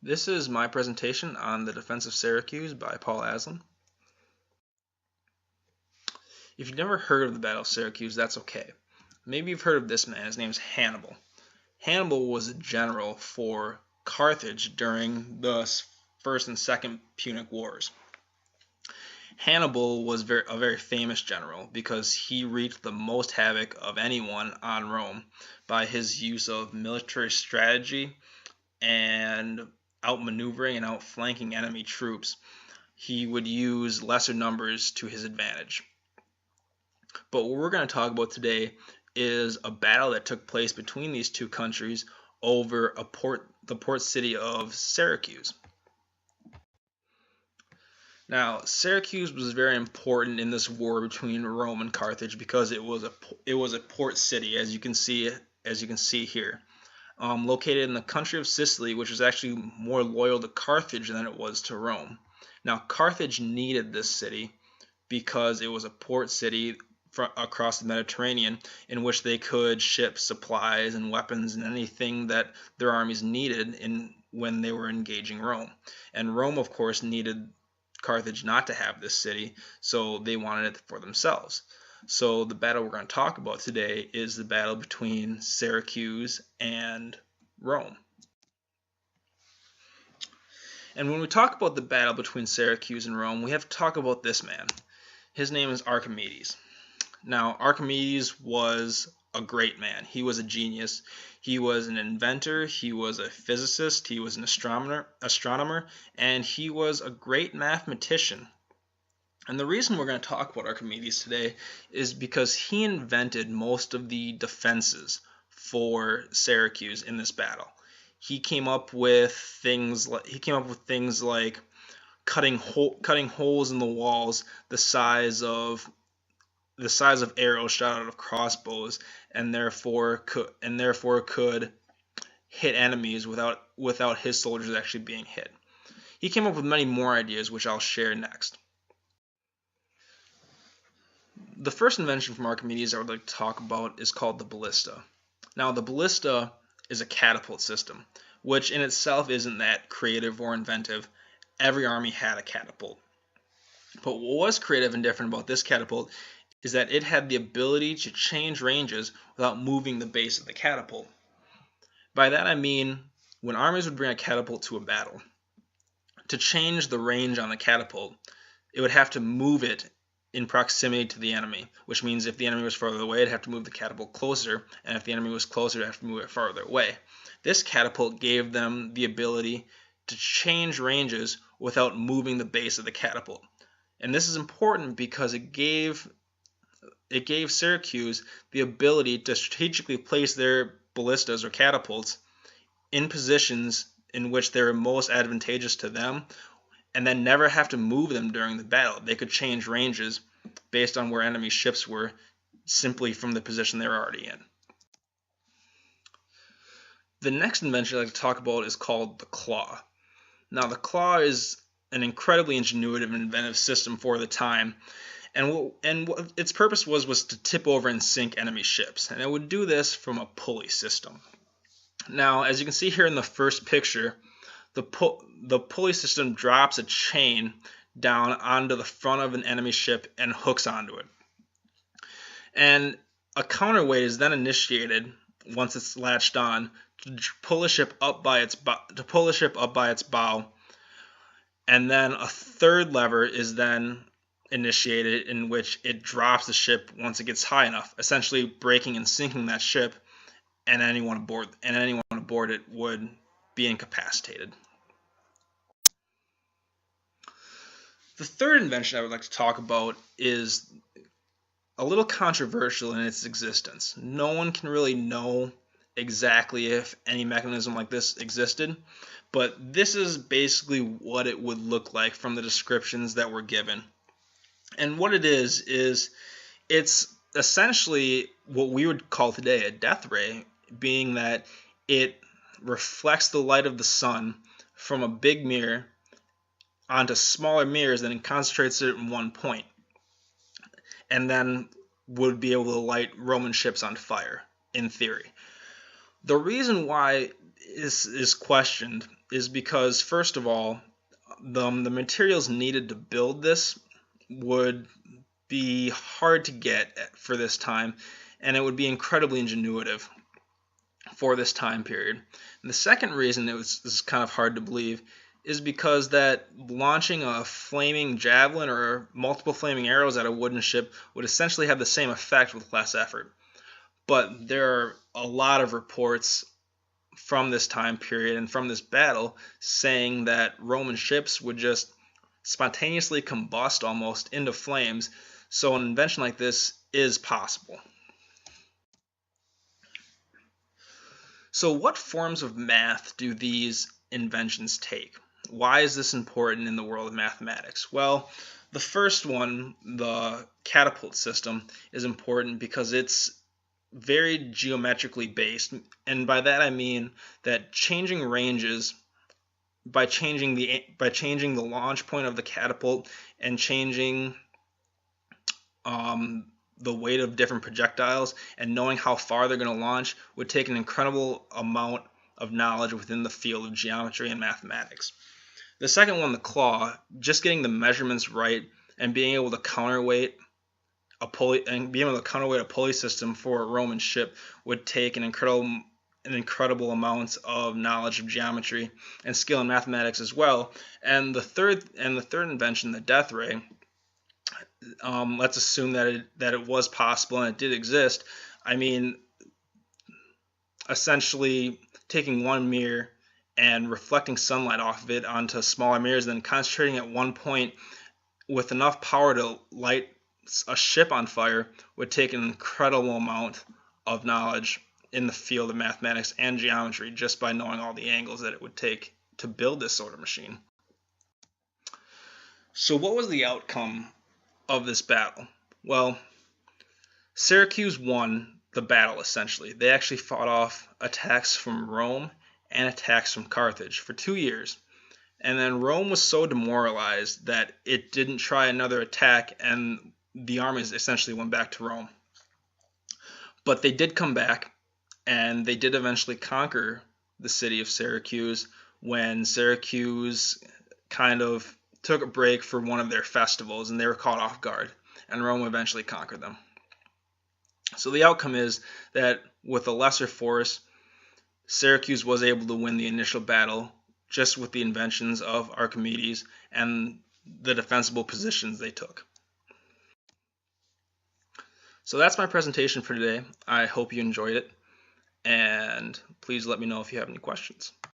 This is my presentation on the Defense of Syracuse by Paul Aslan. If you've never heard of the Battle of Syracuse, that's okay. Maybe you've heard of this man. His name is Hannibal. Hannibal was a general for Carthage during the First and Second Punic Wars. Hannibal was a very famous general because he wreaked the most havoc of anyone on Rome by his use of military strategy and outmaneuvering and outflanking enemy troops. He would use lesser numbers to his advantage. But what we're going to talk about today is a battle that took place between these two countries over the port city of Syracuse. Now, Syracuse was very important in this war between Rome and Carthage because it was a port city, as you can see here, located in the country of Sicily, which is actually more loyal to Carthage than it was to Rome. Now, Carthage needed this city because it was a port city across the Mediterranean in which they could ship supplies and weapons and anything that their armies needed when they were engaging Rome. And Rome, of course, needed Carthage not to have this city, so they wanted it for themselves. So the battle we're going to talk about today is the battle between Syracuse and Rome. And when we talk about the battle between Syracuse and Rome, we have to talk about this man. His name is Archimedes. Now, Archimedes was a great man. He was a genius. He was an inventor, he was a physicist, he was an astronomer, and he was a great mathematician. And the reason we're going to talk about Archimedes today is because he invented most of the defenses for Syracuse in this battle. He came up with things like cutting holes in the walls the size of arrows shot out of crossbows, and therefore could hit enemies without his soldiers actually being hit. He came up with many more ideas, which I'll share next. The first invention from Archimedes I would like to talk about is called the ballista. Now, the ballista is a catapult system, which in itself isn't that creative or inventive. Every army had a catapult. But what was creative and different about this catapult is that it had the ability to change ranges without moving the base of the catapult. By that I mean, when armies would bring a catapult to a battle, to change the range on the catapult, it would have to move it in proximity to the enemy, which means if the enemy was farther away, it'd have to move the catapult closer, and if the enemy was closer, it'd have to move it farther away. This catapult gave them the ability to change ranges without moving the base of the catapult. And this is important because it gave Syracuse the ability to strategically place their ballistas or catapults in positions in which they were most advantageous to them, and then never have to move them during the battle. They could change ranges based on where enemy ships were simply from the position they were already in. The next invention I'd like to talk about is called the claw. Now, the claw is an incredibly ingenuitive and inventive system for the time. And what its purpose was to tip over and sink enemy ships. And it would do this from a pulley system. Now, as you can see here in the first picture, the pulley system drops a chain down onto the front of an enemy ship and hooks onto it. And a counterweight is then initiated once it's latched on to pull a ship up by its bow. And then a third lever is then initiated in which it drops the ship once it gets high enough, essentially breaking and sinking that ship, and anyone aboard it would be incapacitated. The third invention I would like to talk about is a little controversial in its existence. No one can really know exactly if any mechanism like this existed, but this is basically what it would look like from the descriptions that were given. And what it is it's essentially what we would call today a death ray, being that it reflects the light of the sun from a big mirror onto smaller mirrors and it concentrates it in one point, and then would be able to light Roman ships on fire, in theory. The reason why is questioned is because, first of all, the materials needed to build this would be hard to get for this time, and it would be incredibly ingenuitive for this time period. And the second reason this is kind of hard to believe is because that launching a flaming javelin or multiple flaming arrows at a wooden ship would essentially have the same effect with less effort. But there are a lot of reports from this time period and from this battle saying that Roman ships would just spontaneously combust almost into flames, so an invention like this is possible. So what forms of math do these inventions take? Why is this important in the world of mathematics? Well, the first one, the catapult system, is important because it's very geometrically based, and by that I mean that changing ranges by changing the launch point of the catapult and changing the weight of different projectiles and knowing how far they're going to launch would take an incredible amount of knowledge within the field of geometry and mathematics. The second one, the claw, just getting the measurements right and being able to counterweight a pulley system for a Roman ship would take an incredible amount of knowledge of geometry and skill in mathematics as well. And the third invention, the death ray, let's assume that it was possible and it did exist. I mean, essentially taking one mirror and reflecting sunlight off of it onto smaller mirrors, and then concentrating at one point with enough power to light a ship on fire would take an incredible amount of knowledge in the field of mathematics and geometry just by knowing all the angles that it would take to build this sort of machine. So what was the outcome of this battle? Well, Syracuse won the battle essentially. They actually fought off attacks from Rome and attacks from Carthage for 2 years. And then Rome was so demoralized that it didn't try another attack, and the armies essentially went back to Rome. But they did come back, and they did eventually conquer the city of Syracuse when Syracuse kind of took a break for one of their festivals, and they were caught off guard, and Rome eventually conquered them. So the outcome is that with a lesser force, Syracuse was able to win the initial battle just with the inventions of Archimedes and the defensible positions they took. So that's my presentation for today. I hope you enjoyed it, and please let me know if you have any questions.